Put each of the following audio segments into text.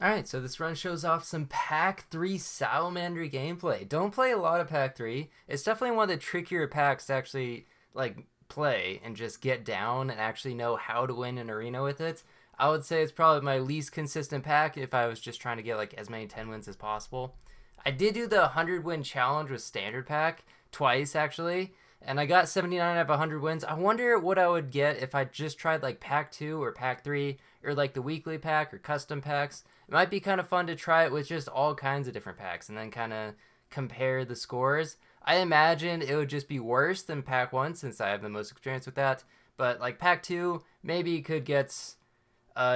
Alright, so this run shows off some Pack 3 Salamander gameplay. Don't play a lot of Pack 3. It's definitely one of the trickier packs to actually play and just get down and actually know how to win an arena with it. I would say it's probably my least consistent pack if I was just trying to get like as many 10 wins as possible. I did do the 100 win challenge with standard pack twice actually, and I got 79 out of 100 wins. I wonder what I would get if I just tried like pack 2 or pack 3 or like the weekly pack or custom packs. It might be kind of fun to try it with just all kinds of different packs and then kind of compare the scores. I imagine it would just be worse than pack 1 since I have the most experience with that. But like pack 2, maybe it could get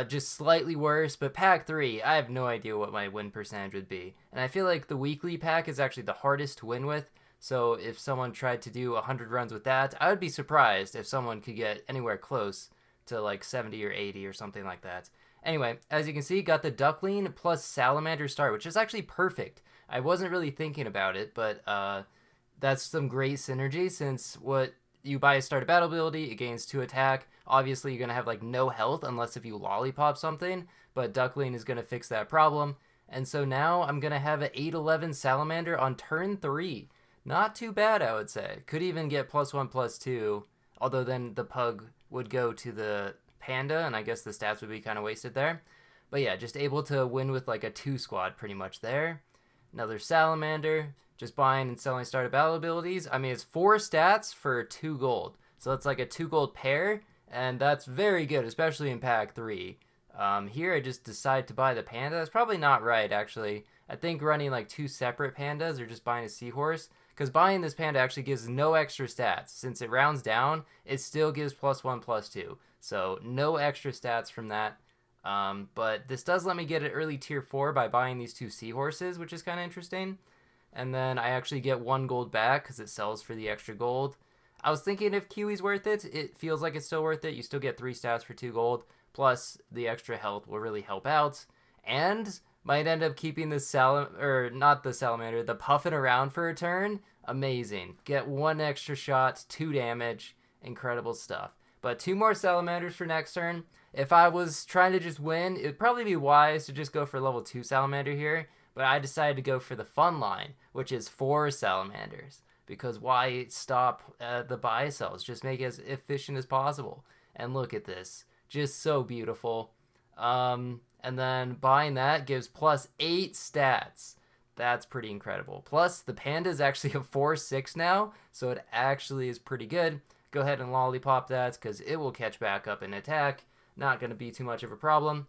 just slightly worse. But pack 3, I have no idea what my win percentage would be. And I feel like the weekly pack is actually the hardest to win with. So if someone tried to do 100 runs with that, I would be surprised if someone could get anywhere close to like 70 or 80 or something like that. Anyway, as you can see, got the Duckling plus Salamander start, which is actually perfect. I wasn't really thinking about it, but that's some great synergy since what you buy a start battle ability, it gains 2 attack. Obviously, you're going to have like no health unless if you lollipop something, but Duckling is going to fix that problem. And so now I'm going to have an 8-11 Salamander on turn 3. Not too bad, I would say. Could even get +1/+2, although then the pug would go to the panda, and I guess the stats would be kind of wasted there. But yeah, just able to win with like a 2 squad pretty much there. Another Salamander, just buying and selling starter battle abilities. I mean, it's 4 stats for 2 gold. So it's like a 2 gold pair, and that's very good, especially in pack 3. Here I just decide to buy the panda. That's probably not right, actually. I think running like 2 separate pandas or just buying a seahorse, because buying this panda actually gives no extra stats. Since it rounds down, it still gives +1/+2. So no extra stats from that. But this does let me get an early tier 4 by buying these 2 seahorses, which is kind of interesting. And then I actually get 1 gold back because it sells for the extra gold. I was thinking if Kiwi's worth it. It feels like it's still worth it. You still get 3 stats for 2 gold. Plus, the extra health will really help out. And might end up keeping the or not the salamander, the puffin around for a turn. Amazing. Get 1 extra shot, 2 damage. Incredible stuff. But 2 more salamanders for next turn. If I was trying to just win, it would probably be wise to just go for level 2 salamander here. But I decided to go for the fun line, which is 4 salamanders. Because why stop the buy sells? Just make it as efficient as possible. And look at this. Just so beautiful. And then buying that gives +8 stats. That's pretty incredible. Plus, the panda is actually a 4/6 now, so it actually is pretty good. Go ahead and lollipop that because it will catch back up and attack. Not going to be too much of a problem.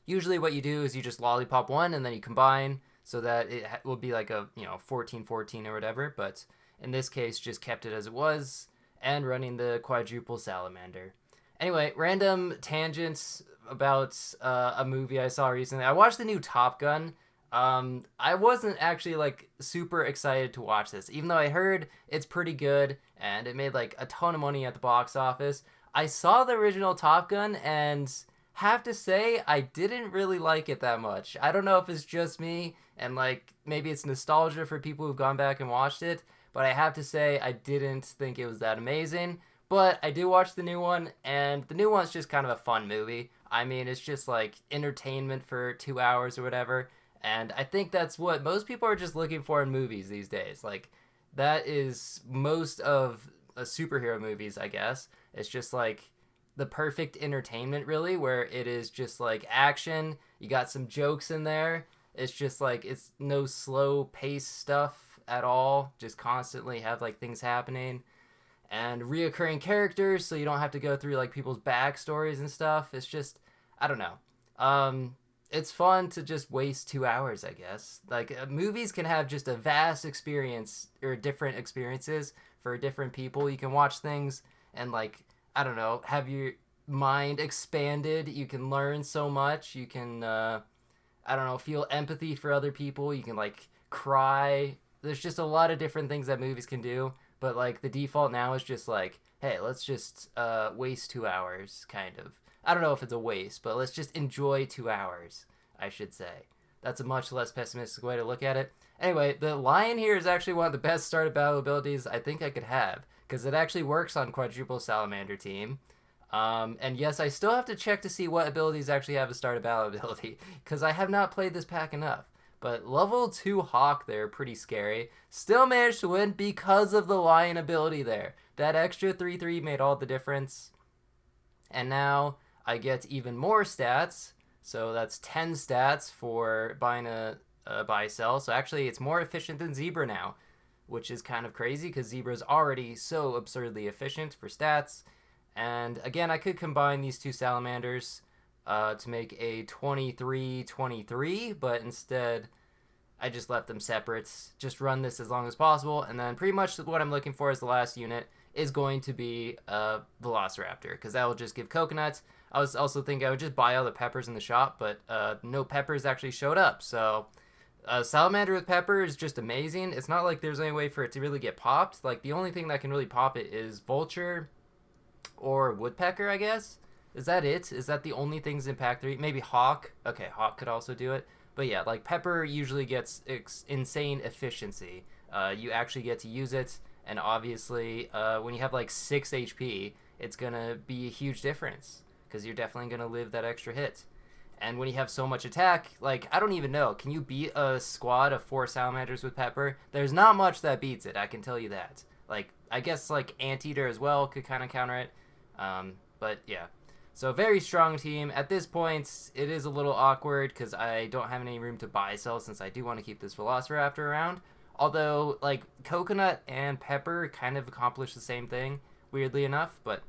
Usually what you do is you just lollipop one and then you combine so that it will be like a 14/14 or whatever, but in this case just kept it as it was and running the quadruple salamander. Anyway, random tangents about a movie I saw recently. I watched the new Top Gun. I wasn't actually like super excited to watch this, even though I heard it's pretty good and it made like a ton of money at the box office. I saw the original Top Gun and have to say I didn't really like it that much. I don't know if it's just me and like maybe it's nostalgia for people who've gone back and watched it, but I have to say I didn't think it was that amazing. But I do watch the new one, and the new one's just kind of a fun movie. I mean, it's just like entertainment for 2 hours or whatever. And I think that's what most people are just looking for in movies these days. Like, that is most of superhero movies, I guess. It's just like the perfect entertainment, really, where it is just like action. You got some jokes in there. It's just like it's no slow pace stuff at all. Just constantly have like things happening and reoccurring characters, so you don't have to go through like people's backstories and stuff. It's just, I don't know. It's fun to just waste 2 hours, I guess. Like movies can have just a vast experience or different experiences for different people. You can watch things and like I don't know, have your mind expanded. You can learn so much. You can I don't know, feel empathy for other people. You can like cry. There's just a lot of different things that movies can do. But like the default now is just like, hey, let's just waste 2 hours, kind of. I don't know if it's a waste, but let's just enjoy 2 hours, I should say. That's a much less pessimistic way to look at it. Anyway, the lion here is actually one of the best started battle abilities I think I could have, because it actually works on quadruple salamander team. And yes, I still have to check to see what abilities actually have a start a battle ability, because I have not played this pack enough. But level 2 Hawk there, pretty scary. Still managed to win because of the Lion ability there. That extra 3/3 made all the difference. And now I get even more stats. So that's 10 stats for buying a buy sell. So actually, it's more efficient than Zebra now, which is kind of crazy because Zebra is already so absurdly efficient for stats. And again, I could combine these two Salamanders to make a 23-23, but instead I just left them separate. Just run this as long as possible, and then pretty much what I'm looking for as the last unit is going to be a Velociraptor, because that will just give coconuts. I was also thinking I would just buy all the peppers in the shop, but no peppers actually showed up, so Salamander with pepper is just amazing. It's not like there's any way for it to really get popped. Like, the only thing that can really pop it is Vulture or Woodpecker, I guess. Is that it? Is that the only things in pack 3? Maybe Hawk. Okay, Hawk could also do it. But yeah, like, Pepper usually gets insane efficiency. You actually get to use it, and obviously, when you have like 6 HP, it's gonna be a huge difference, because you're definitely gonna live that extra hit. And when you have so much attack, like, I don't even know, can you beat a squad of 4 Salamanders with Pepper? There's not much that beats it, I can tell you that. Like, I guess, like, Anteater as well could kind of counter it. But, yeah. So, very strong team. At this point, it is a little awkward because I don't have any room to buy sell since I do want to keep this Velociraptor around. Although, like, Coconut and Pepper kind of accomplish the same thing, weirdly enough. But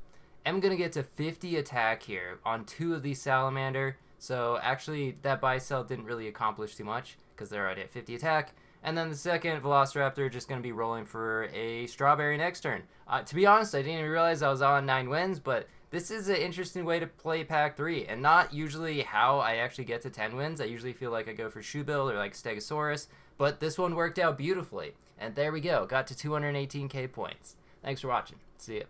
I'm going to get to 50 attack here on 2 of these Salamander. So, actually, that buy sell didn't really accomplish too much because they're already at 50 attack. And then the second Velociraptor just going to be rolling for a Strawberry next turn. To be honest, I didn't even realize I was on 9 wins, but this is an interesting way to play pack 3, and not usually how I actually get to 10 wins. I usually feel like I go for Shoebill or like Stegosaurus, but this one worked out beautifully. And there we go, got to 218k points. Thanks for watching. See ya.